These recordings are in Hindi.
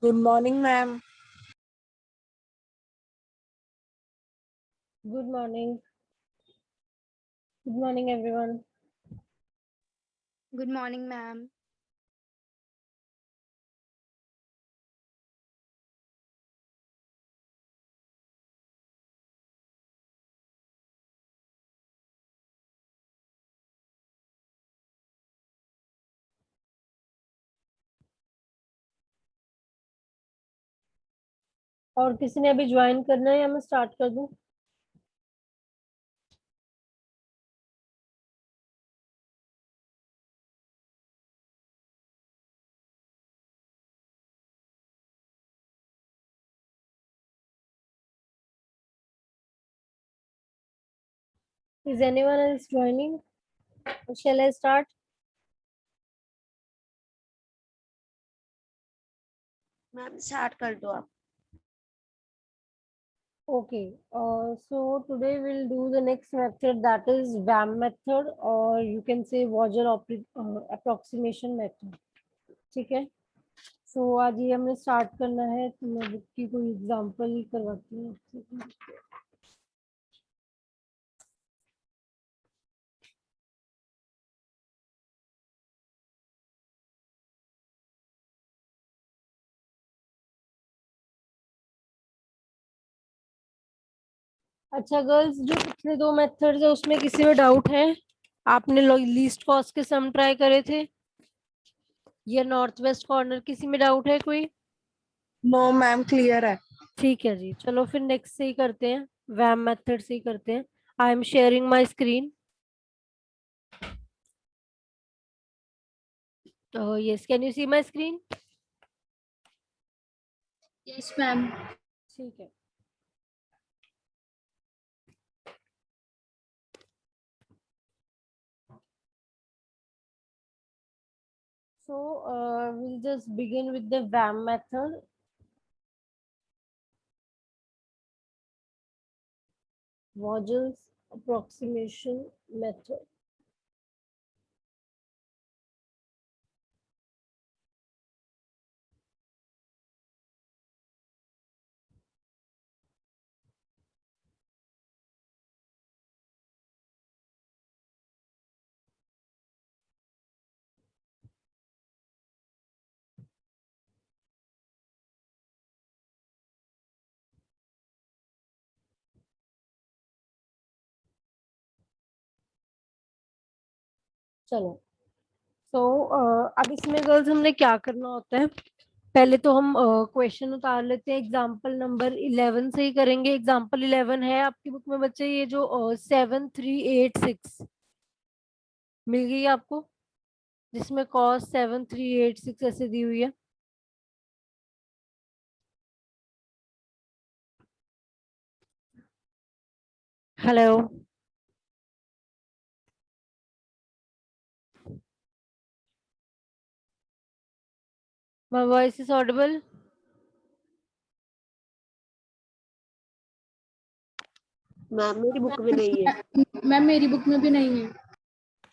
Good morning, ma'am. Good morning. Good morning, everyone. Good morning, ma'am. और किसी ने अभी ज्वाइन करना है या मैं स्टार्ट कर दूं? Is anyone else joining? Shall I start? Ma'am start कर दो आप. Okay. So today we'll do the next method, that is VAM method, or you can say approximation method. ठीक है. So आज ये हमने स्टार्ट करना है, तो मैं बुक की कोई एग्जांपल करवाती हूँ. अच्छा गर्ल्स, जो पिछले दो मेथड्स है उसमें किसी में डाउट है? आपने लीस्ट कॉस्ट के सम ट्राई करे थे या नॉर्थ वेस्ट कॉर्नर, किसी में डाउट है कोई? नो मैम, क्लियर है. ठीक है जी, चलो फिर नेक्स्ट से ही करते हैं, वैम मेथड से ही करते हैं. I am sharing my screen. Yes, can you see my screen? Yes, ma'am. ठीक है. So we'll just begin with the VAM method. Vogel's approximation method. चलो. तो अब इसमें गर्ल्स हमने क्या करना होता है, पहले तो हम क्वेश्चन उतार लेते हैं. एग्जाम्पल नंबर 11 से ही करेंगे. एग्जाम्पल 11 है आपकी बुक में बच्चे, ये जो 7386 मिल गई आपको, जिसमें कॉस 7386 ऐसे दी हुई है. Hello, my voice is Audible? Ma'am मेरी बुक में नहीं है. मैम मेरी बुक में भी नहीं है.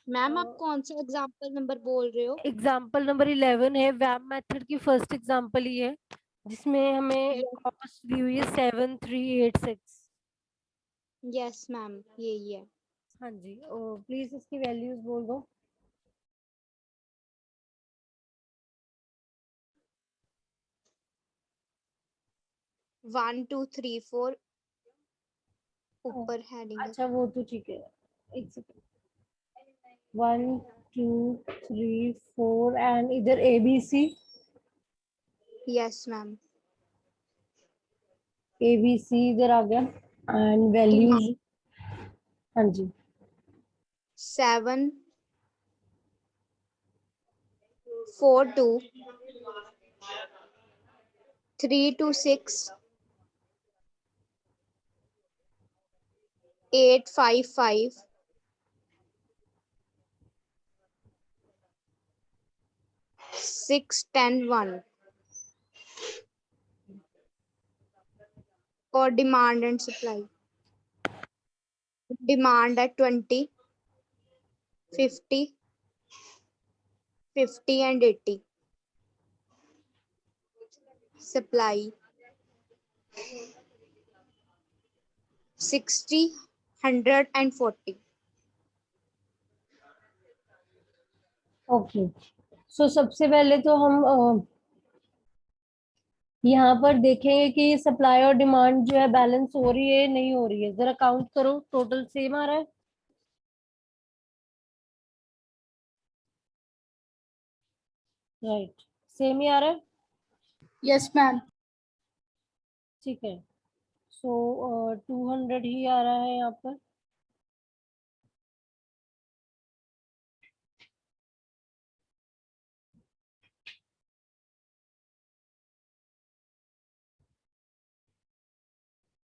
मैम आप कौन सा एग्जाम्पल नंबर बोल रहे हो? एग्जाम्पल नंबर 11 है, वैम मेथड की फर्स्ट एग्जाम्पल ही है, जिसमें हमें कॉस दी हुई है 7386. यस मैम, यही है. हाँ जी, प्लीज इसकी वैल्यूज बोल दो. 1 2 3 4 ऊपर हेडिंग है. अच्छा वो तो ठीक है, एक सेकंड. 1 2 3 4 एंड इधर ABC. Yes ma'am. ABC इधर आ गया एंड डिमांड वैल्यूज. हाँ जी. 7 4 2 3 2 6 8 5 5 6 10 1 और डिमांड एंड सप्लाई. डिमांड है 20 50 50 एंड 80. supply 60, 100 and 40. ओके, सो सबसे पहले तो हम यहाँ पर देखेंगे कि सप्लाई और डिमांड जो है बैलेंस हो रही है नहीं हो रही है। जरा काउंट करो, टोटल सेम आ रहा है? राइट, सेम ही आ रहा है। Yes, ma'am. ठीक है, सो 200 ही आ रहा है यहाँ पर।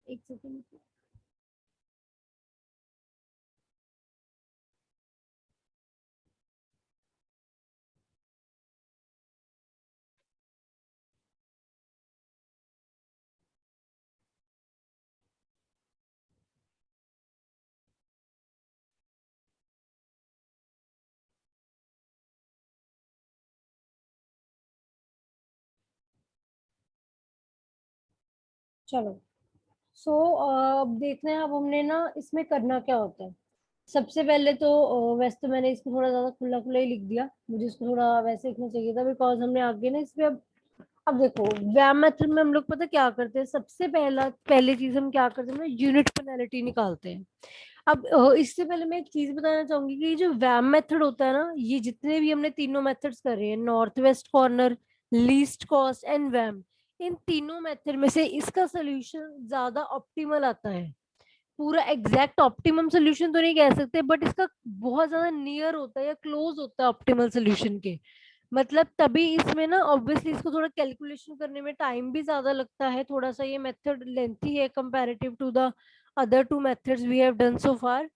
एक सेकंड, चलो। सो अब देखना है, अब हमने ना इसमें करना क्या होता है। सबसे पहले तो वैसे तो मैंने इसको थोड़ा ज्यादा खुला खुला ही लिख दिया, मुझे इसको थोड़ा वैसे लिखना चाहिए था, बिकॉज हमने आगे ना इसमें अब देखो वैम मेथड में हम लोग पता क्या करते हैं, सबसे पहली चीज हम क्या करते हैं ना, यूनिट पेनल्टी निकालते हैं। अब इससे पहले मैं एक चीज बताना चाहूंगी कि ये जो वैम मेथड होता है ना, ये जितने भी हमने तीनों मेथड्स कर रहे हैं, north west corner, least cost and VAM, इन तीनों मेथड में से इसका सोल्यूशन ज्यादा ऑप्टिमल आता है। पूरा एग्जैक्ट ऑप्टिमम सोल्यूशन तो नहीं कह सकते, बट इसका बहुत ज्यादा नियर होता है या क्लोज होता है ऑप्टिमल सोल्यूशन के। मतलब तभी इसमें ना ऑब्वियसली इसको थोड़ा कैलकुलेशन करने में टाइम भी ज्यादा लगता है, थोड़ा सा ये मेथड लेंथी है comparative to the other two methods we have done so far.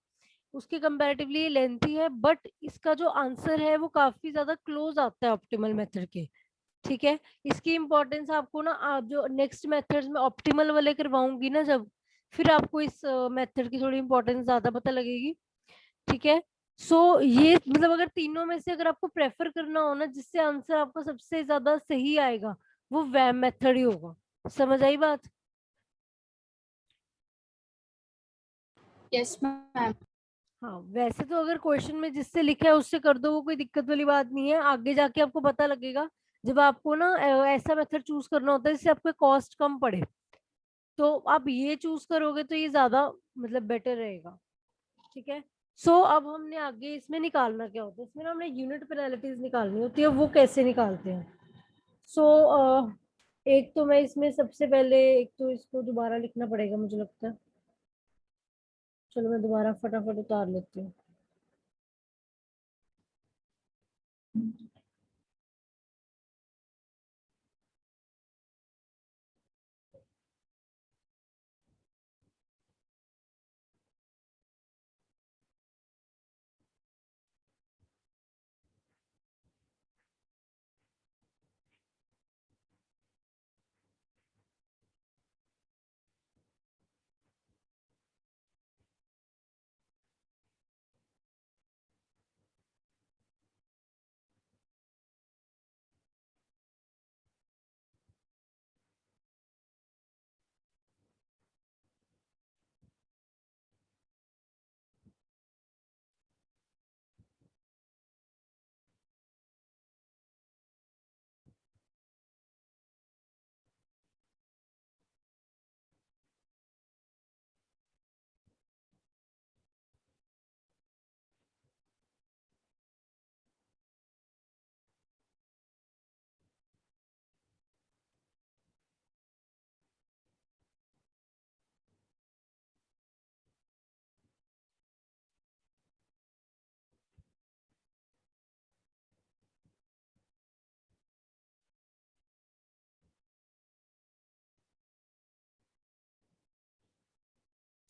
उसके कंपैरेटिवली ये लेंथी है, बट इसका जो आंसर है वो काफी ज्यादा क्लोज आता है ऑप्टिमल मेथड के। ठीक है, इसकी इंपॉर्टेंस आपको ना आप जो नेक्स्ट मेथड्स में ऑप्टिमल वाले करवाऊंगी ना जब, फिर आपको इस मेथड की थोड़ी इंपॉर्टेंस ज्यादा पता लगेगी। ठीक है, सो ये मतलब अगर तीनों में से अगर आपको प्रेफर करना हो ना, जिससे आंसर आपका सबसे ज्यादा सही आएगा, वो वैम मेथड ही होगा। समझ आई बात? Yes, ma'am. हाँ, वैसे तो अगर क्वेश्चन में जिससे लिखा है उससे कर दो, वो कोई दिक्कत वाली बात नहीं है, आगे जाके आपको पता लगेगा जब आपको ना ऐसा मेथड चूज करना होता है जिससे आपका कॉस्ट कम पड़े, तो आप ये चूज करोगे तो ये ज्यादा मतलब बेटर रहेगा। ठीक है, सो अब हमने आगे इसमें निकालना क्या होता है, इसमें ना हमने यूनिट पेनल्टीज निकालनी होती है, वो कैसे निकालते हैं। सो एक तो मैं इसमें सबसे पहले एक तो इसको दोबारा लिखना पड़ेगा मुझे लगता है, चलो मैं दोबारा फटाफट उतार लेती हूँ।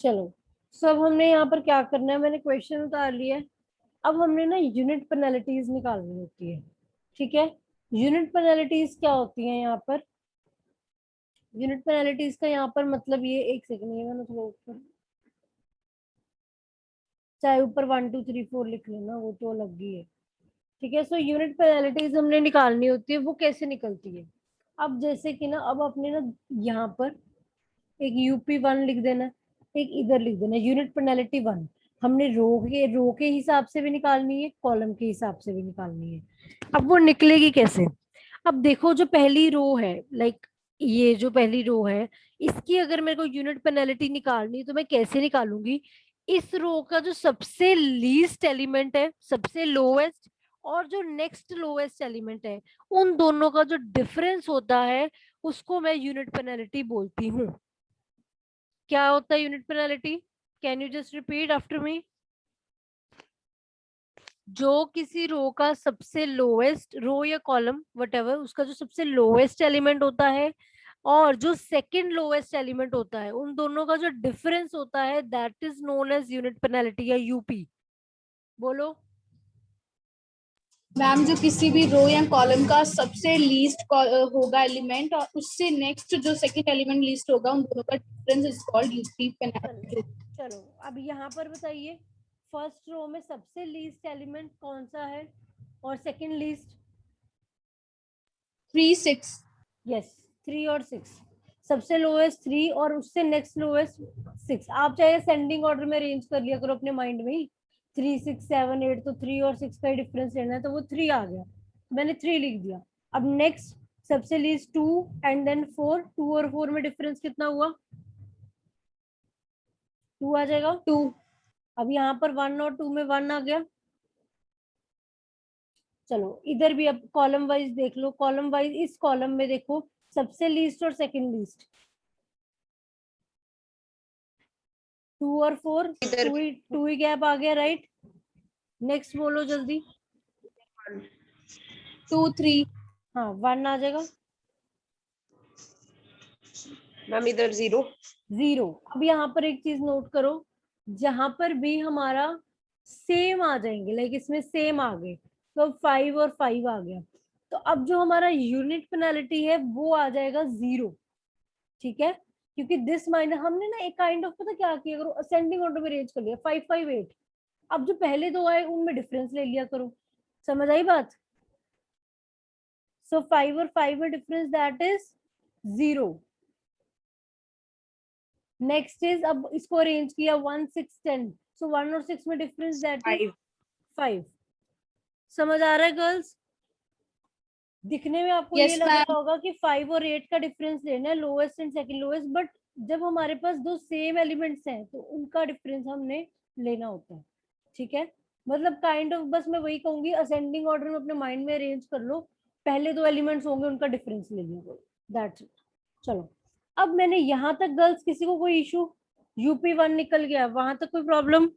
चलो, सो अब हमने यहाँ पर क्या करना है, मैंने क्वेश्चन उतार लिया है। अब हमने ना यूनिट पेनल्टीज निकालनी होती है। ठीक है, यूनिट पेनल्टीज क्या होती है यहाँ पर, यूनिट पेनल्टीज का यहाँ पर मतलब ये, एक सेकंड ये मैंने थोड़ा ऊपर, चाहे ऊपर 1 2 3 4 लिख लेना, वो तो अलग ही है। ठीक है, सो यूनिट पेनल्टीज हमने निकालनी होती है, वो कैसे निकलती है। अब जैसे कि ना, अब अपने ना यहाँ पर एक UP1 लिख देना, एक इधर लिख देना यूनिट पेनल्टी 1। हमने रो के हिसाब से भी निकालनी है, कॉलम के हिसाब से भी निकालनी है। अब वो निकलेगी कैसे? अब देखो, जो पहली रो है, लाइक ये जो पहली रो है, इसकी अगर मेरे को यूनिट पेनल्टी निकालनी है तो मैं कैसे निकालूंगी? इस रो का जो सबसे लीस्ट एलिमेंट है, सबसे लोएस्ट, और जो नेक्स्ट लोएस्ट एलिमेंट है, उन दोनों का जो डिफरेंस होता है उसको मैं यूनिट पेनल्टी बोलती हूँ। क्या होता है unit penalty? Can you just repeat after me? जो किसी रो का सबसे लोएस्ट, रो या कॉलम वटेवर, उसका जो सबसे लोएस्ट एलिमेंट होता है और जो सेकंड लोएस्ट एलिमेंट होता है, उन दोनों का जो डिफरेंस होता है, that is known as unit penalty या यूपी। बोलो। मैम जो किसी भी रो या कॉलम का सबसे लीस्ट होगा एलिमेंट और उससे नेक्स्ट जो सेकंड एलिमेंट लीस्ट होगा उन दोनों का difference is called UP penalty. चलो अब यहाँ पर बताइए, फर्स्ट रो में सबसे लीस्ट एलिमेंट कौन सा है और सेकंड लीस्ट? 3 6। यस, 3 और 6। सबसे लोएस्ट 3 और उससे नेक्स्ट लोएस्ट 6। आप चाहे सेंडिंग ऑर्डर में अरेंज कर लिया करो अपने माइंड में ही, 3 6 7 8, तो 3 और 6 का डिफरेंस लेना है तो वो 3 आ गया, मैंने 3 लिख दिया। अब नेक्स्ट सबसे लीस्ट 2 एंड देन 4। 2 और 4 में डिफरेंस कितना हुआ? 2 आ जाएगा। 2। अब यहाँ पर 1 और 2 में 1 आ गया। चलो इधर भी अब कॉलम वाइज देख लो, कॉलम वाइज इस कॉलम में देखो, सबसे लीस्ट और सेकंड लीस्ट, 2 और 4, इधर टू ही गैप आ गया, राइट? नेक्स्ट बोलो जल्दी। 2 3। हाँ, 1 आ जाएगा। मैम इधर 0। 0। अब यहाँ पर एक चीज नोट करो, जहां पर भी हमारा सेम आ जाएंगे, लाइक इसमें सेम आ गए, तो अब 5 और 5 आ गया, तो अब जो हमारा यूनिट पेनल्टी है वो आ जाएगा 0। ठीक है, क्योंकि दिस माइनस हमने ना एक काइंड ऑफ, पता क्या किया करो, असेंडिंग ऑर्डर में अरेंज कर लिया, 5 5 8। अब जो पहले दो आए उनमें डिफरेंस ले लिया करो। समझ आई बात? सो 5 और 5 में difference that is 0। Next is, अब इसको अरेंज किया 1 6 10, सो 1 और 6 में डिफरेंस दैट इज 5। 5। समझ आ रहा है गर्ल्स? दिखने में आपको ये यस लग मैम। रहा होगा कि 5 और 8 का डिफरेंस लेना है, lowest and second lowest, but जब हमारे पास दो सेम एलिमेंट्स हैं तो उनका डिफरेंस हमने लेना होता है। ठीक है, मतलब काइंड ऑफ, बस मैं वही कहूंगी, असेंडिंग ऑर्डर में अपने माइंड में अरेंज कर लो, पहले दो एलिमेंट्स होंगे उनका डिफरेंस ले लिया, दैट्स इट। चलो, अब मैंने यहाँ तक गर्ल्स, किसी को कोई इशू? UP1 निकल गया, वहां तक कोई problem?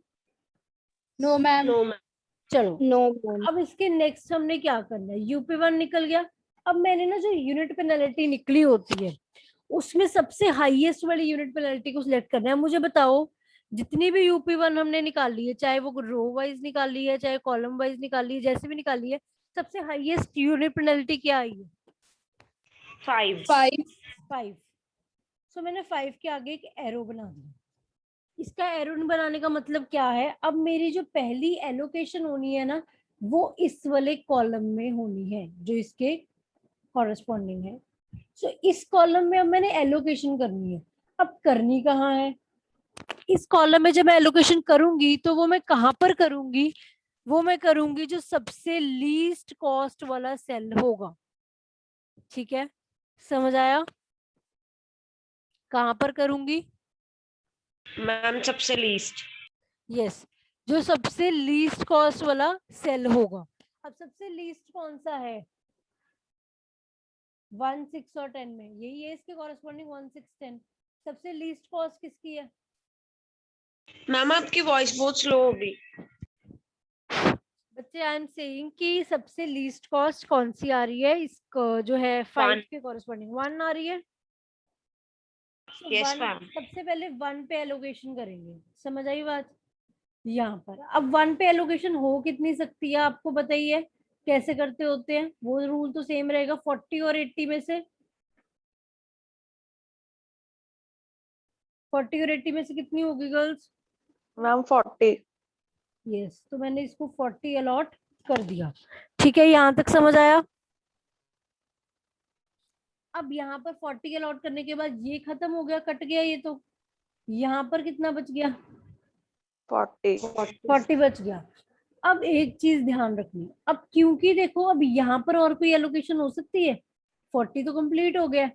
No ma'am. No ma'am. चलो, नो मैम। अब इसके नेक्स्ट हमने क्या करना है, UP1 निकल गया। अब मैंने ना जो यूनिट पेनल्टी निकली होती है उसमें सबसे हाईएस्ट वाली यूनिट पेनल्टी को सिलेक्ट करना है। मुझे बताओ, जितनी भी UP1 हमने निकाली है, चाहे वो रो वाइज निकाली है चाहे कॉलम वाइज निकाली है, जैसे भी निकाली है, सबसे हाईएस्ट यूनिट पेनल्टी क्या आई है? 5। 5। 5। सो मैंने 5 के आगे एक एरो बना दिया। इसका एरो बनाने का मतलब क्या है, अब मेरी जो पहली एलोकेशन होनी है ना, वो इस वाले कॉलम में होनी है जो इसके कॉरेस्पॉन्डिंग है। सो इस कॉलम में अब मैंने एलोकेशन करनी है। अब करनी कहाँ है? इस कॉलम में जब मैं एलोकेशन करूंगी तो वो मैं कहाँ पर करूंगी? वो मैं करूंगी जो सबसे लीस्ट कॉस्ट वाला सेल होगा। ठीक है, समझ आया? कहाँ पर करूंगी? मैम सबसे लीस्ट। यस, जो सबसे लीस्ट कॉस्ट वाला सेल होगा। अब सबसे लीस्ट कौन सा है? 1 6 और 10 में यही है, इसके कॉरेस्पॉन्डिंग 1 6 10। सबसे लीस्ट कॉस्ट किसकी है? मैम आपकी वॉइस बहुत स्लो हो गई। बच्चे, आई एम सेइंग कि सबसे लीस्ट कॉस्ट कौन सी आ रही है, इसको जो है 5 1। के कॉरेस्पॉन्डिंग 1 आ रही है। So, yes 1 ma'am. सबसे पहले 1 पे एलोकेशन करेंगे। समझ आई बात? यहाँ पर अब 1 पे एलोकेशन हो कितनी सकती है आपको बताइए, कैसे करते होते हैं? वो रूल तो सेम रहेगा, 40 और 80 में से। 40 और 80 में से कितनी होगी गर्ल्स? मैम 40। यस, तो मैंने इसको 40 अलॉट कर दिया। ठीक है, यहाँ तक समझ आया? अब यहाँ पर 40 के अलॉट करने के बाद ये खत्म हो गया, कट गया ये, तो यहाँ पर कितना बच गया? 40 40 बच गया। अब एक चीज ध्यान रखनी, अब क्योंकि देखो अब यहाँ पर और कोई एलोकेशन हो सकती है, 40 तो कंप्लीट हो गया,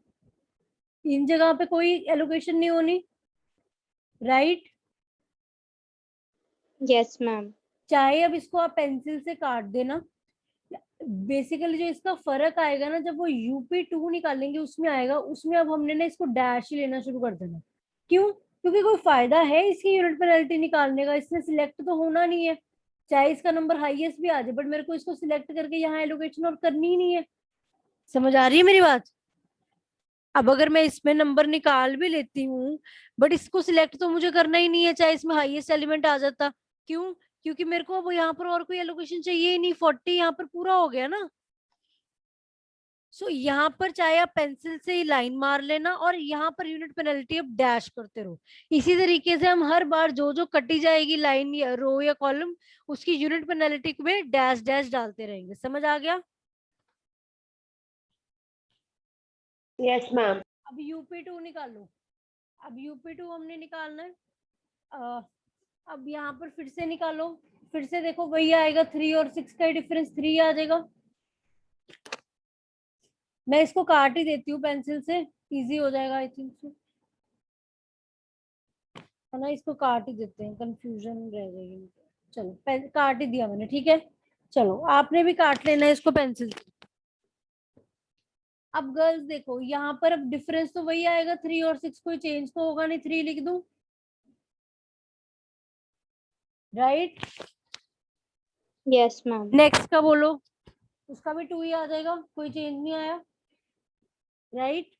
इन जगह पे कोई एलोकेशन नहीं होनी, राइट? Yes ma'am. चाहे अब इसको आप पेंसिल से काट देना, बेसिकली जो इसका फर्क आएगा ना, जब वो UP2 निकालेंगे उसमें आएगा, उसमें अब हमने ना इसको डैश ही लेना शुरू कर देना। क्यों? क्योंकि कोई फायदा है इसकी यूनिट पेनल्टी निकालने का? इसने सिलेक्ट तो होना नहीं है, चाहे इसका नंबर हाईएस्ट भी आ जाए, बट मेरे को इसको सिलेक्ट करके यहाँ एलोकेशन और करनी ही नहीं है। समझ आ रही है मेरी बात? अब अगर मैं इसमें नंबर निकाल भी लेती हूँ, बट इसको सिलेक्ट तो मुझे करना ही नहीं है, चाहे इसमें हाईएस्ट एलिमेंट आ जाता। क्यों? क्योंकि मेरे को अब यहाँ पर और कोई एलोकेशन चाहिए ही नहीं, 40 यहाँ पर पूरा हो गया ना। सो यहाँ पर चाहे आप पेंसिल से ही लाइन मार लेना, और यहाँ पर यूनिट पेनल्टी अब डैश करते रहो। इसी तरीके से हम हर बार जो जो कटी जाएगी लाइन या रो या कॉलम, उसकी यूनिट पेनल्टी में डैश डैश डालते रहेंगे। समझ आ गया? Yes ma'am. अब UP2 निकालो। अब UP2 हमने निकालना है। अब यहाँ पर फिर से निकालो, फिर से देखो वही आएगा, 3 और 6 का डिफरेंस 3 आ जाएगा। मैं इसको काट ही देती हूँ पेंसिल से, इजी हो जाएगा आई थिंक सो, है ना? इसको काट ही देते हैं, कंफ्यूजन रह जाएगी। चलो काट ही दिया मैंने, ठीक है। चलो आपने भी काट लेना है इसको पेंसिल से। अब गर्ल्स देखो, यहाँ पर अब डिफरेंस तो वही आएगा, 3 और 6, कोई चेंज तो होगा नहीं, 3 लिख दूं, राइट? Yes ma'am. नेक्स्ट का बोलो, उसका भी 2 ही आ जाएगा, कोई चेंज नहीं आया, राइट?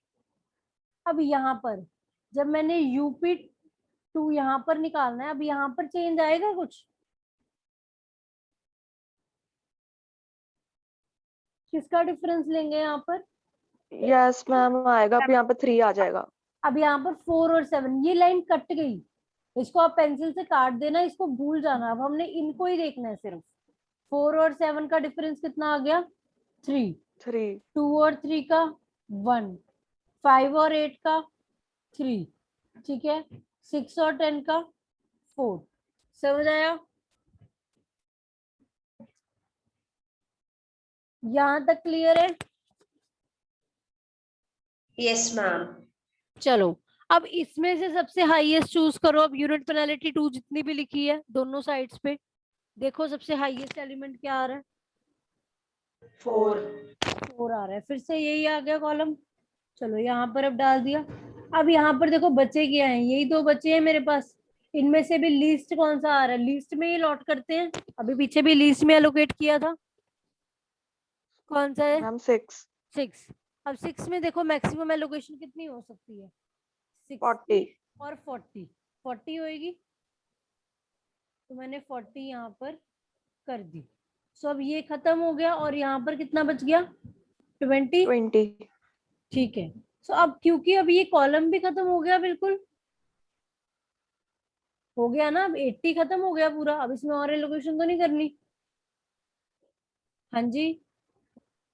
अब यहाँ पर जब मैंने UP2 यहाँ पर निकालना है, अब यहाँ पर चेंज आएगा कुछ? किसका डिफरेंस लेंगे यहाँ पर? यस मैम आएगा, अब यहाँ पे 3 आ जाएगा। अब यहाँ पर 4 और 7, ये लाइन कट गई, इसको आप पेंसिल से काट देना, इसको भूल जाना। अब हमने इनको ही देखना है सिर्फ। 4 और 7 का डिफरेंस कितना आ गया? 3। 2 और 3 का 1, 5 और 8 का 3, ठीक है। 6 और 10 का 4। समझ आया? यहाँ तक क्लियर है? Yes ma'am. चलो अब इसमें से सबसे हाईएस्ट चूज करो। अब यूनिट पेनल्टी 2 जितनी भी लिखी है दोनों साइड्स पे, देखो सबसे हाईएस्ट एलिमेंट क्या आ रहा है? 4 आ रहा है, फिर से यही आ गया कॉलम। चलो यहाँ पर अब डाल दिया। अब यहाँ पर देखो बचे क्या हैं, यही 2 बचे हैं मेरे पास। इनमें से भी लीस्ट कौन सा आ रहा है? लीस्ट में ही लॉट करते हैं, अभी पीछे भी लीस्ट में एलोकेट किया था। कौन सा है? मैम 6। 6। अब 6 में देखो मैक्सिमम एलोकेशन कितनी हो सकती है? 40 और 40। 40 होएगी, तो मैंने 40 यहाँ पर कर दी। सो अब ये खत्म हो गया, और यहाँ पर कितना बच गया? 20। ठीक है। सो अब क्योंकि अब ये कॉलम भी खत्म हो गया, बिल्कुल हो गया ना, अब 80 खत्म हो गया पूरा। अब इसमें और एलोकेशन तो नहीं करनी। हाँ जी,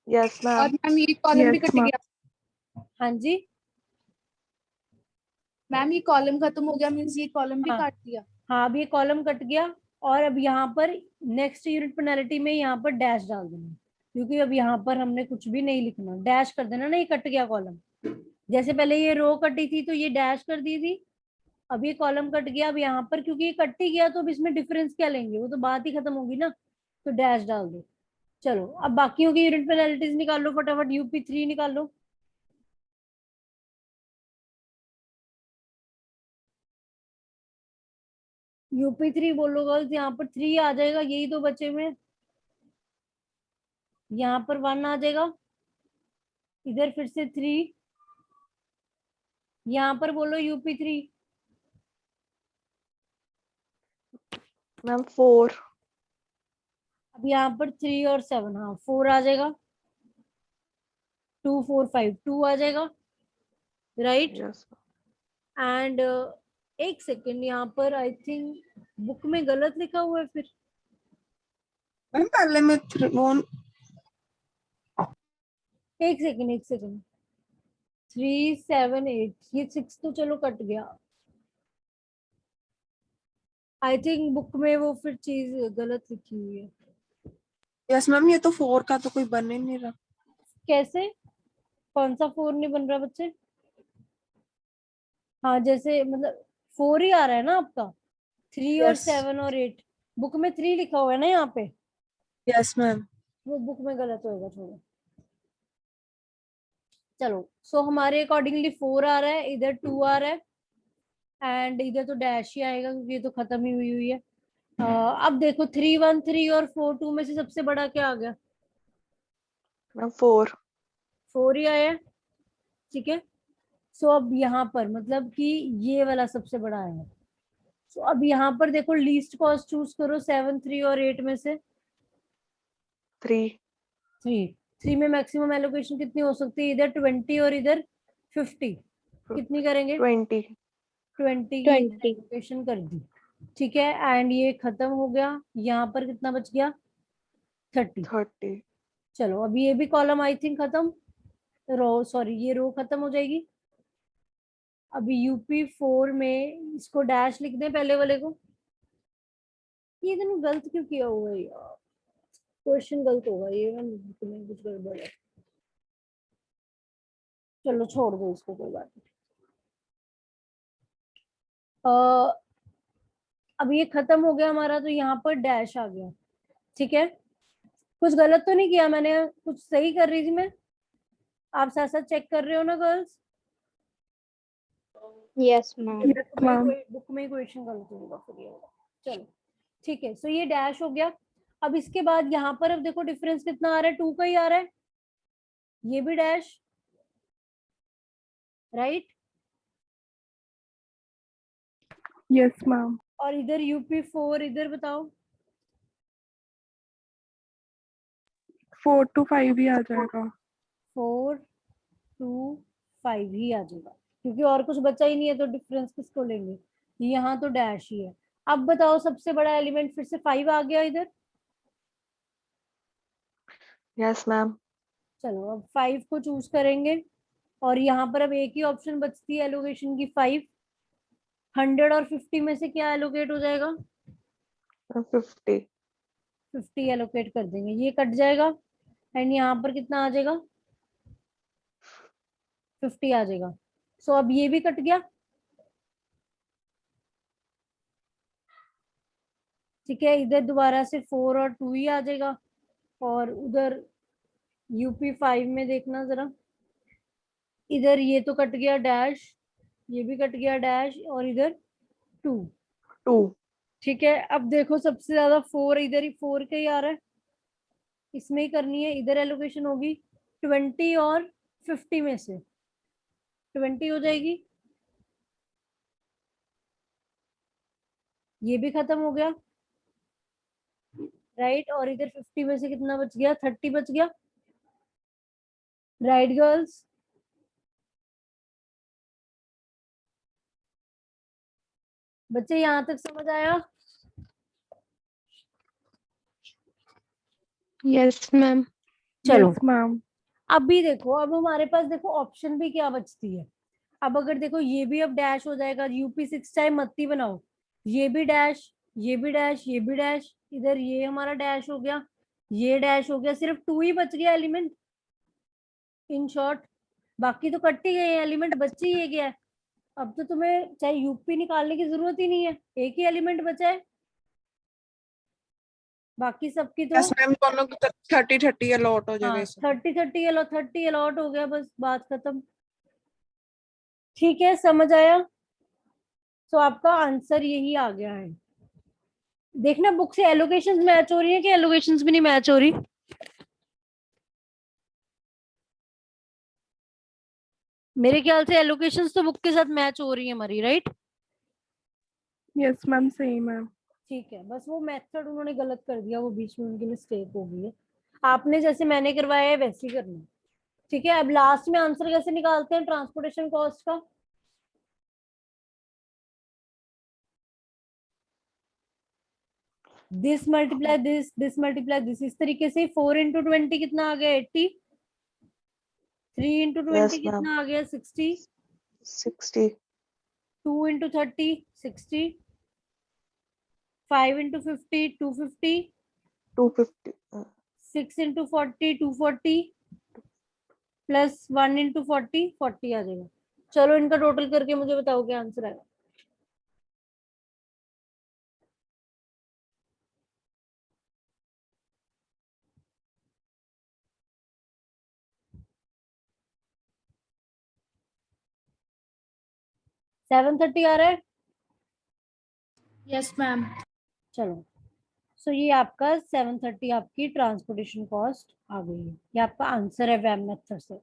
यस और मैम। मैम ये कॉलम भी कट गया। हाँ जी, मैम ये कॉलम खत्म हो गया, मींस ये कॉलम भी हाँ। काट दिया। हाँ अब ये कॉलम कट गया, और अब यहाँ पर नेक्स्ट यूनिट पेनल्टी में यहाँ पर डैश डाल देना, क्योंकि अब यहाँ पर हमने कुछ भी नहीं लिखना, डैश कर देना ना, ये कट गया कॉलम। जैसे पहले ये रो कटी थी तो ये डैश कर दी थी, अब ये कॉलम कट गया। अब यहाँ पर क्योंकि ये कट ही गया, तो अब इसमें डिफरेंस क्या लेंगे, वो तो बात ही खत्म होगी ना, तो डैश डाल दो। चलो अब बाकियों की यूनिट पेनल्टीज निकालो फटाफट। UP3 निकालो। UP3 बोलो गर्ल्स, यहाँ पर 3 आ जाएगा, यही तो बचे हुए हैं। यहाँ पर 1 आ जाएगा, इधर फिर से 3, यहाँ पर बोलो UP3। मैम 4। अब यहाँ पर 3 और 7, हाँ 4 आ जाएगा। 2 4 5, 2 आ जाएगा, राइट? यस एंड एक सेकेंड, यहाँ पर आई थिंक बुक में गलत लिखा हुआ है फिर। मैम पहले मैं एक सेकेंड, 3 7 8, ये 6 तो चलो कट गया। आई थिंक बुक में वो फिर चीज गलत लिखी हुई है। यस मैम, ये तो 4 का तो कोई बन ही नहीं रहा। कैसे? कौन सा 4 नहीं बन रहा बच्चे? हाँ जैसे मतलब 4 ही आ रहा है ना आपका, 3 और यस 7 और 8। बुक में 3 लिखा हुआ है ना यहाँ पे, यस मैम। वो बुक में गलत होएगा थोड़ा। चलो सो हमारे अकॉर्डिंगली 4 आ रहा है, इधर 2 आ रहा है, एंड इधर तो डैश ही आएगा क्योंकि ये तो खत्म ही हुई है। अब देखो 3 1 3 और 4 2 में से सबसे बड़ा क्या आ गया? मैम 4। 4 ही आया है, ठीक है। सो अब यहाँ पर मतलब कि ये वाला सबसे बड़ा आया है। सो अब यहाँ पर देखो लीस्ट कॉस्ट चूज करो 7 3 और 8 में से। 3। 3 में मैक्सिमम एलोकेशन कितनी हो सकती है? इधर 20 और इधर 50। कितनी करेंगे? 20। 20 की 20। एलोकेशन कर दी, ठीक है। एंड ये खत्म हो गया, यहाँ पर कितना बच गया? 30। 30। चलो अभी ये भी कॉलम आई थिंक खत्म, रो सॉरी ये रो खत्म हो जाएगी। अभी UP4 में इसको डैश लिख दें पहले वाले को। ये इतने गलत क्यों किया हुआ है यार? क्वेश्चन गलत होगा ये ना, तुम्हें कुछ गड़बड़ है। चलो छोड़ दो इसको, कोई बात नहीं। अब ये खत्म हो गया हमारा, तो यहाँ पर डैश आ गया, ठीक है। कुछ गलत तो नहीं किया मैंने, कुछ सही कर रही थी मैं। आप साथ साथ चेक कर रहे हो ना गर्ल्स? Yes ma'am. बुक में क्वेश्चन गलत होगा फिर ये वाला। चलो ठीक है, सो ये डैश हो गया। अब इसके बाद यहाँ पर अब देखो डिफरेंस कितना आ रहा है? 2 का ही आ रहा है, ये भी डैश, राइट। Yes ma'am. और इधर UP4 इधर बताओ। 4 to 5 ही आ जाएगा। 4 2 5 ही आ जाएगा, क्योंकि और कुछ बचा ही नहीं है, तो डिफरेंस किसको लेंगे? यहाँ तो डैश ही है। अब बताओ सबसे बड़ा एलिमेंट फिर से 5 आ गया इधर। Yes ma'am. चलो अब 5 को चूज करेंगे, और यहाँ पर अब एक ही ऑप्शन बचती है एलोकेशन की, 5। 100 और 50 में से क्या एलोकेट हो जाएगा? 50। 50 एलोकेट कर देंगे, ये कट जाएगा। एंड यहाँ पर कितना आ जाएगा? 50 आ जाएगा। सो अब ये भी कट गया, ठीक है। इधर दोबारा से 4 और 2 ही आ जाएगा, और उधर UP5 में देखना जरा, इधर ये तो कट गया डैश, ये भी कट गया डैश, और इधर 2, 2। ठीक है। अब देखो सबसे ज्यादा 4 इधर ही, 4 का ही आ रहा है, इसमें ही करनी है। इधर एलोकेशन होगी 20 और 50 में से 20 हो जाएगी, ये भी खत्म हो गया, राइट। और इधर 50 में से कितना बच गया? 30 बच गया, राइट गर्ल्स। बच्चे यहाँ तक समझ आया? Yes ma'am. चलो यस मैम। अभी देखो, अब हमारे पास देखो ऑप्शन भी क्या बचती है। अब अगर देखो ये भी अब डैश हो जाएगा, UP6 चाहे मत ही बनाओ, ये भी डैश, ये भी डैश, ये भी डैश, इधर ये हमारा डैश हो गया, ये डैश हो गया, सिर्फ 2 ही बच गया एलिमेंट इन शॉर्ट। बाकी तो कट ही गए एलिमेंट, बच ही ये गया है। अब तो तुम्हें चाहे UP निकालने की जरूरत ही नहीं है, एक ही एलिमेंट बचा है, बाकी सबकी तो यस मैम, दोनों की 30 अलॉट हो जाएगा हाँ इसमें। 30 अलॉट हो गया, बस बात खत्म। ठीक है, समझ आया? तो आपका आंसर यही आ गया है। देखना बुक से एलोकेशंस मैच हो रही है कि एलोकेशंस भी नहीं मैच हो रही। मेरे ख्याल से एलोकेशंस तो बुक के साथ मैच हो रही है हमारी, राइट। यस मैम, सही मैम। ठीक है, बस वो मेथड उन्होंने गलत कर दिया, वो बीच में उनकी मिस्टेक हो गई है। आपने जैसे मैंने करवाया है वैसे ही करना, ठीक है। अब लास्ट में आंसर कैसे निकालते हैं ट्रांसपोर्टेशन कॉस्ट का? This multiply this multiply this, इस तरीके से 4 into 20 कितना आ गया? 80। 3 into 20 Yes, ma'am. कितना आ गया? 60. 60. 2 into 30 60. 5 into 50 250. 250. 6 into 40 240 plus 1 into 40 40 आ जाएगा. चलो इनका टोटल करके मुझे बताओ क्या आंसर आएगा. $730 आ रहा है. Yes ma'am. चलो सो ये आपका 730 आपकी ट्रांसपोर्टेशन कॉस्ट आ गई है. ये आपका आंसर है वैम मेथड से.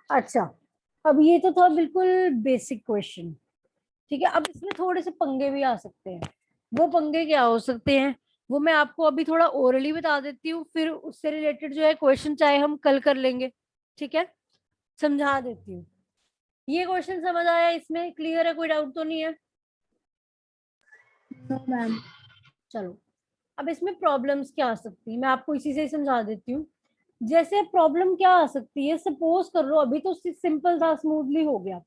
अच्छा अब ये तो था बिल्कुल बेसिक क्वेश्चन. ठीक है, अब इसमें थोड़े से पंगे भी आ सकते हैं. वो पंगे क्या हो सकते हैं वो मैं आपको अभी थोड़ा ओरली बता देती हूँ, फिर उससे रिलेटेड जो है क्वेश्चन चाहे हम कल कर लेंगे. ठीक है, समझा देती हूँ. ये क्वेश्चन समझ आया? इसमें क्लियर है? कोई डाउट तो नहीं है? No ma'am. चलो अब इसमें प्रॉब्लम्स क्या आ सकती है मैं आपको इसी से ही समझा देती हूँ. जैसे प्रॉब्लम क्या आ सकती है, सपोज कर लो अभी तो सिंपल था, स्मूथली हो गया.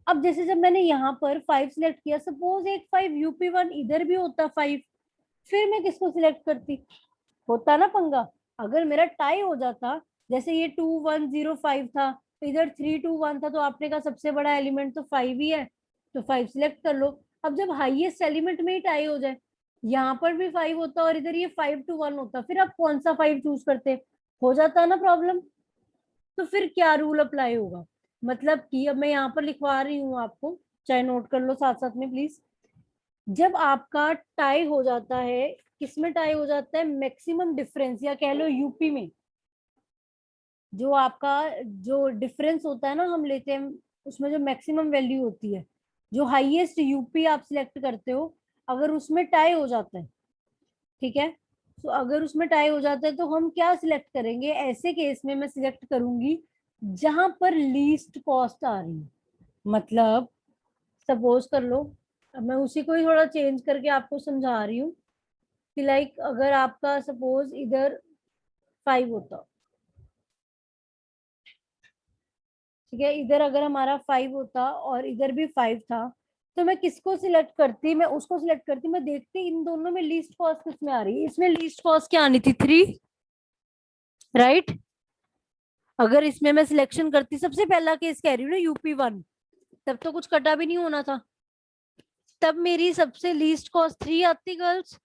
अब जैसे जब मैंने यहाँ पर 5 सिलेक्ट किया, सपोज एक 5 UP1 इधर भी होता 5, फिर मैं किसको सिलेक्ट करती? होता ना पंगा. अगर मेरा टाई हो जाता, जैसे ये 2105 था, इधर 321 था, तो आपने कहा सबसे बड़ा एलिमेंट तो 5 ही है, तो 5 सिलेक्ट कर लो. अब जब हाईएस्ट एलिमेंट में ही टाई हो जाए, यहाँ पर भी 5 होता और इधर ये 5 to 1 होता, फिर आप कौन सा 5 चूज करते? हो जाता ना प्रॉब्लम. तो फिर क्या रूल अप्लाई होगा? मतलब कि अब मैं यहाँ पर लिखवा रही हूँ आपको, चाहे नोट कर लो साथ साथ में प्लीज. जब आपका टाई हो जाता है, किसमें टाई हो जाता है? मैक्सिमम डिफरेंस या कह लो यूपी में. जो आपका जो डिफरेंस होता है ना, हम लेते हैं उसमें जो मैक्सिमम वैल्यू होती है, जो हाईएस्ट यूपी आप सिलेक्ट करते हो, अगर उसमें टाई हो जाता है, ठीक है, तो अगर उसमें टाई हो जाता है तो हम क्या सिलेक्ट करेंगे? ऐसे केस में मैं सिलेक्ट करूंगी जहां पर लीस्ट कॉस्ट आ रही है. मतलब सपोज कर लो, अब मैं उसी को ही थोड़ा चेंज करके आपको समझा रही हूँ कि लाइक अगर आपका सपोज इधर 5 होता, ठीक है, इधर अगर हमारा 5 होता और इधर भी 5 था, तो मैं किसको सिलेक्ट करती? मैं उसको सिलेक्ट करती. मैं देखती इन दोनों में लीस्ट कॉस्ट किसमें आ रही है. इसमें लीस्ट कॉस्ट क्या आनी थी? 3, राइट. अगर इसमें मैं सिलेक्शन करती, सबसे पहला केस कह रही हूँ ना UP1, तब तो कुछ कटा भी नहीं होना था, तब मेरी सबसे लीस्ट कॉस्ट 3 आती गर्ल्स.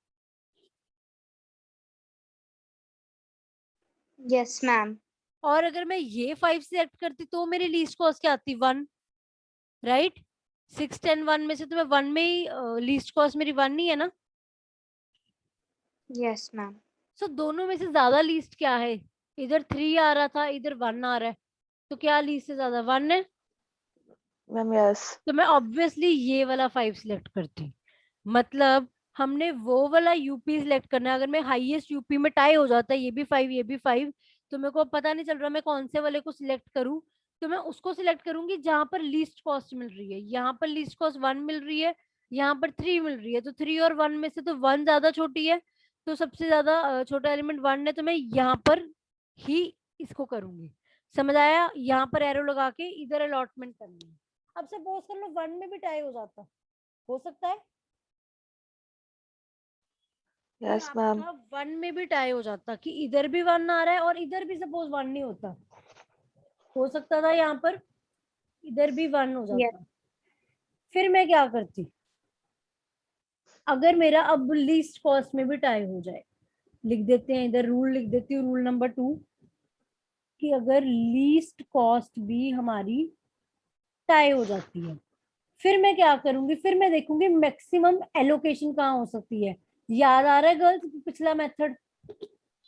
Yes ma'am. और अगर मैं ये 5 सिलेक्ट करती तो मेरी लीस्ट कॉस्ट क्या आती? 1, राइट. 6 10 1 में से तो मैं 1 में ही लीस्ट कॉस्ट मेरी 1 ही है ना. Yes ma'am. सो दोनों में से ज्यादा लीस्ट क्या है? इधर 3 आ रहा था, इधर 1 आ रहा है, तो क्या लीस्ट से ज्यादा 1 है. Ma'am, yes. तो मैं ऑब्वियसली ये वाला 5 सिलेक्ट करती. मतलब हमने वो वाला यूपी सिलेक्ट करना है. अगर मैं हाईएस्ट यूपी में टाई हो जाता है, ये भी 5 ये भी 5, तो मेरे को पता नहीं चल रहा मैं कौन से वाले को सिलेक्ट करूं. तो मैं उसको सिलेक्ट करूंगी जहां पर लीस्ट कॉस्ट मिल रही है. यहाँ पर लीस्ट कॉस्ट 1 मिल रही है, यहाँ पर 3 मिल रही है, तो 3 और 1 में से तो 1 ज्यादा छोटी है, तो सबसे ज्यादा छोटा एलिमेंट 1 है, तो मैं यहाँ पर ही इसको करूंगी. समझ आया? यहाँ पर एरो लगा के इधर अलॉटमेंट करनी है. अब सपोज कर लो 1 में भी टाई हो जाता, हो सकता है? Yes, ma'am. 1 में भी टाई हो जाता कि इधर भी 1 आ रहा है और इधर भी सपोज 1 नहीं होता, हो सकता था यहाँ पर इधर भी 1 हो जाता. फिर मैं क्या करती? अगर मेरा अब लीस्ट कॉस्ट में भी टाई हो जाए, लिख देते हैं इधर, रूल लिख देती हूँ, रूल नंबर 2, कि अगर लीस्ट कॉस्ट भी हमारी टाई हो जाती है, फिर मैं क्या करूंगी? फिर मैं देखूंगी मैक्सिमम एलोकेशन कहाँ हो सकती है. याद आ रहा है गर्ल्स पिछला मेथड,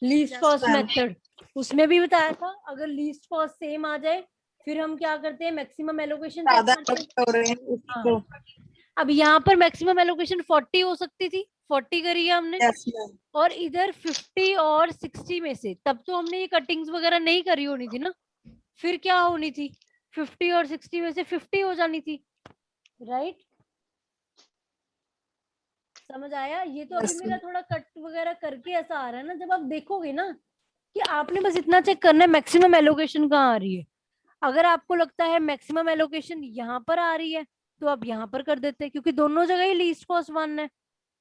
लीस्ट कॉस्ट मेथड? उसमें भी बताया था अगर लीस्ट कॉस्ट सेम आ जाए फिर हम क्या करते हैं? मैक्सिमम एलोकेशन चेक करते हैं. हाँ. अब यहाँ पर मैक्सिमम एलोकेशन 40 हो सकती थी, 40 करी है हमने. और इधर 50 और 60 में से, तब तो हमने ये कटिंग्स वगैरह नहीं करी होनी थी ना, फिर क्या होनी थी? 50 और 60 में से 50 हो जानी थी, राइट. समझ आया? ये तो अभी मेरा थोड़ा कट वगैरह करके ऐसा आ रहा है ना. जब आप देखोगे ना कि आपने बस इतना चेक करना है मैक्सिमम एलोकेशन कहाँ आ रही है. अगर आपको लगता है मैक्सिमम एलोकेशन यहाँ पर आ रही है तो आप यहाँ पर कर देते हैं, क्योंकि दोनों जगह ही लीस्ट कॉस्ट 1 है।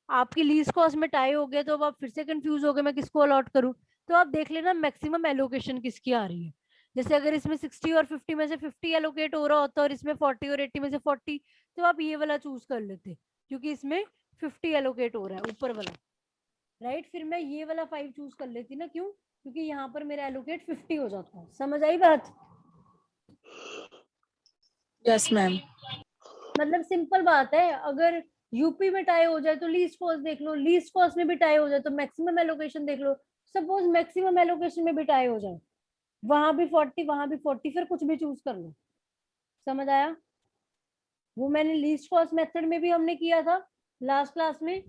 आपकी लीस्ट कॉस्ट में टाई हो गया तो अब आप फिर से कंफ्यूज हो गए मैं किसको अलॉट करूं। तो आप देख लेना मैक्सिमम एलोकेशन किसकी आ रही है। जैसे अगर इसमें 60 और 50 में से 50 एलोकेट हो रहा होता और इसमें 40 और 80 में से 40, तो आप ये वाला चूज कर लेते, क्योंकि इसमें 50 एलोकेट हो रहा है ऊपर वाला, राइट। फिर मैं ये वाला 5 चूज कर लेती ना, क्यों? क्योंकि यहाँ पर मेरा एलोकेट 50 हो जाता है। समझ आई बात? Yes ma'am. मतलब सिंपल बात है, अगर यूपी में टाई हो जाए तो लीस्ट कॉस्ट देख लो, लीस्ट कॉस्ट में भी टाई हो जाए तो मैक्सिमम एलोकेशन देख लो। सपोज मैक्सिमम एलोकेशन में भी टाई हो जाए, वहां भी 40 वहां भी 40, फिर कुछ भी चूज कर लो। समझ आया? वो मैंने लीस्ट कॉस्ट मेथड में भी हमने किया था लास्ट क्लास में,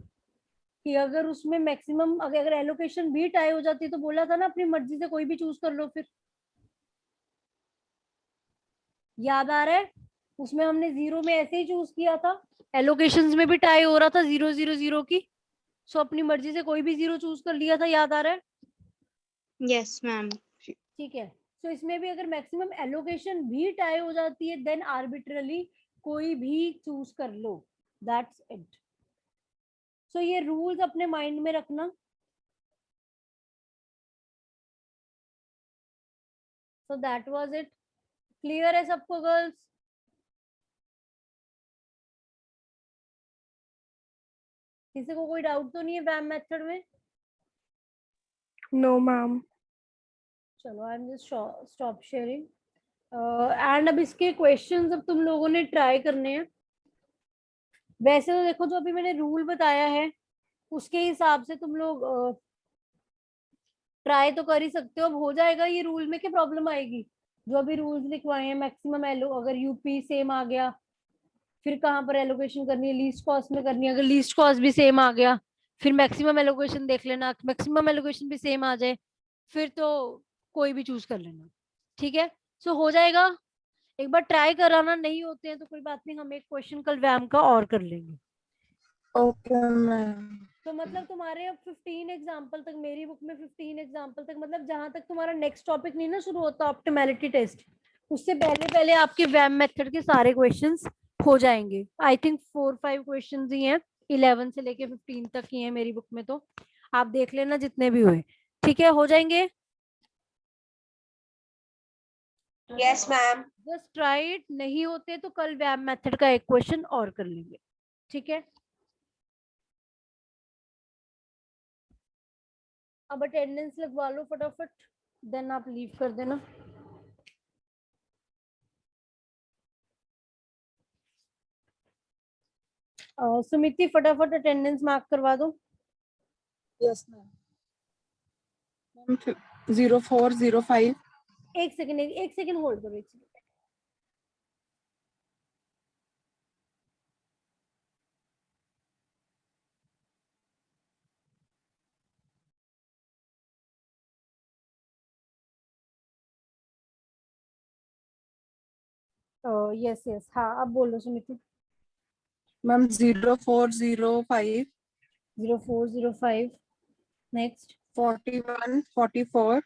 कि अगर उसमें मैक्सिमम अगर एलोकेशन भी टाई हो जाती है तो बोला था ना अपनी मर्जी से कोई भी चूज कर लो। फिर याद आ रहा है? उसमें हमने 0 में ऐसे ही चूज किया था, एलोकेशंस में भी टाई हो रहा था 0 0 0 की, सो अपनी मर्जी से कोई भी 0 चूज कर लिया था। याद आ रहा है? Yes ma'am. ठीक है। सो इसमें भी अगर मैक्सिमम एलोकेशन भी टाई हो जाती है देन आर्बिट्रली कोई भी चूज कर लो, दैट्स इट। सो ये रूल्स अपने माइंड में रखना। So that was it. Clear है सबको गर्ल्स? किसी को कोई डाउट तो नहीं है वैम मेथड में? No ma'am. चलो I am just stop sharing. And अब इसके क्वेश्चंस अब तुम लोगों ने ट्राई करने हैं। वैसे तो देखो जो अभी मैंने रूल बताया है उसके हिसाब से तुम लोग ट्राई तो कर ही सकते हो। अब हो जाएगा ये रूल में, क्या प्रॉब्लम आएगी? जो अभी रूल्स लिखवाए हैं मैक्सिमम एलो, अगर यूपी सेम आ गया फिर कहाँ पर एलोकेशन करनी है, लीस्ट कॉस्ट में करनी है, अगर लीस्ट कॉस्ट भी सेम आ गया फिर मैक्सिमम एलोकेशन देख लेना, मैक्सिमम एलोकेशन भी सेम आ जाए फिर तो कोई भी चूज कर लेना। ठीक है? सो हो जाएगा। एक बार ट्राई कराना, नहीं होते हैं तो कोई बात नहीं, हम एक क्वेश्चन कल वैम का और कर लेंगे। Okay ma'am. तो मतलब तुम्हारे अब 15 एग्जाम्पल तक, मेरी बुक में 15 एग्जाम्पल तक, मतलब जहां तक तुम्हारा नेक्स्ट टॉपिक नहीं ना शुरू होता ऑप्टिमैलिटी टेस्ट, उससे पहले पहले आपके वैम मेथड के सारे क्वेश्चंस हो जाएंगे। आई थिंक 4-5 क्वेश्चंस ही हैं, 11 से लेके 15 तक ही हैं मेरी बुक में, तो आप देख लेना जितने भी हुए। ठीक है? हो जाएंगे। Yes ma'am. Just try it, नहीं होते तो कल वैम मेथड का एक क्वेश्चन और कर लेंगे। ठीक है? अब अटेंडेंस लगवा लो फटाफट, देन आप लीव कर देना। सुमिति फटाफट अटेंडेंस मार्क करवा दो। Yes ma'am. 0405। एक सेकंड, एक सेकंड होल्ड करो, एक सेकंड। यस यस, हाँ अब बोलो Sumiti. Ma'am 0405 0405 next 41 44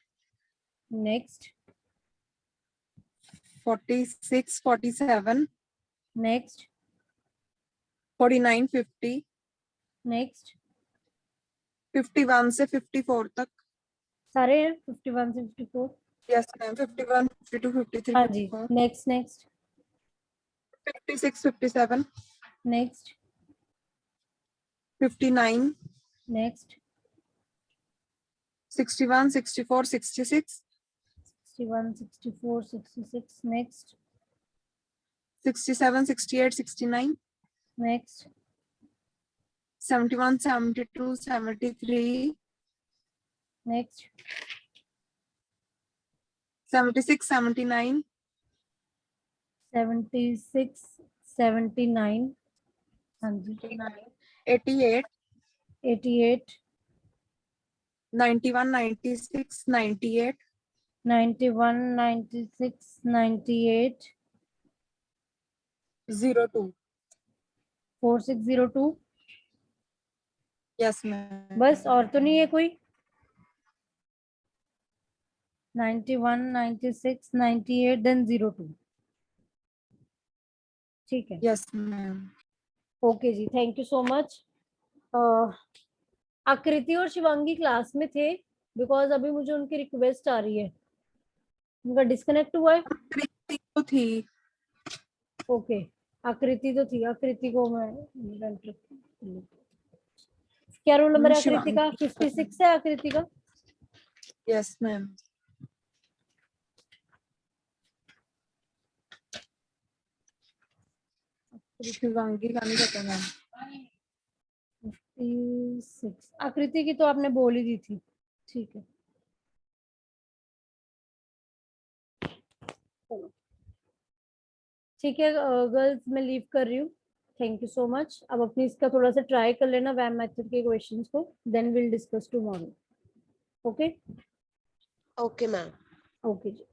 next 46 47 next 49 50 next 51 से 54 तक। सारे हैं 51 से 54? Yes ma'am. 51 52 53 हाँ जी। 54 next next 56 57 next 59 next 61 64 66 61 64 66 next 67 68 69 next 71 72 73 next 76 79 76 79 हाँ जी 88 88 91 96 98 91 96 98 02। 4602। Yes ma'am. बस और तो नहीं है कोई? 91, 96, 98, then 02. ठीक है. Yes, ma'am. ओके जी, thank you so much. Aakriti और शिवांगी क्लास में थे बिकॉज अभी मुझे उनकी रिक्वेस्ट आ रही है. उनका डिस्कनेक्ट हुआ है. कृति तो थी. ओके, आकृति तो थी. आकृति को मैं क्या रोल नंबर है आकृति का? 56 है आकृति का. Yes, ma'am. शिवांगी का नहीं पता मैम. 56 आकृति की तो आपने बोल ही दी थी. ठीक है, चलो ठीक है गर्ल्स, मैं लीव कर रही हूँ. Thank you so much. अब अपनी इसका थोड़ा सा ट्राई कर लेना वैम मेथड के क्वेश्चंस को, then will discuss tomorrow. Okay Okay, ma'am. Okay ji.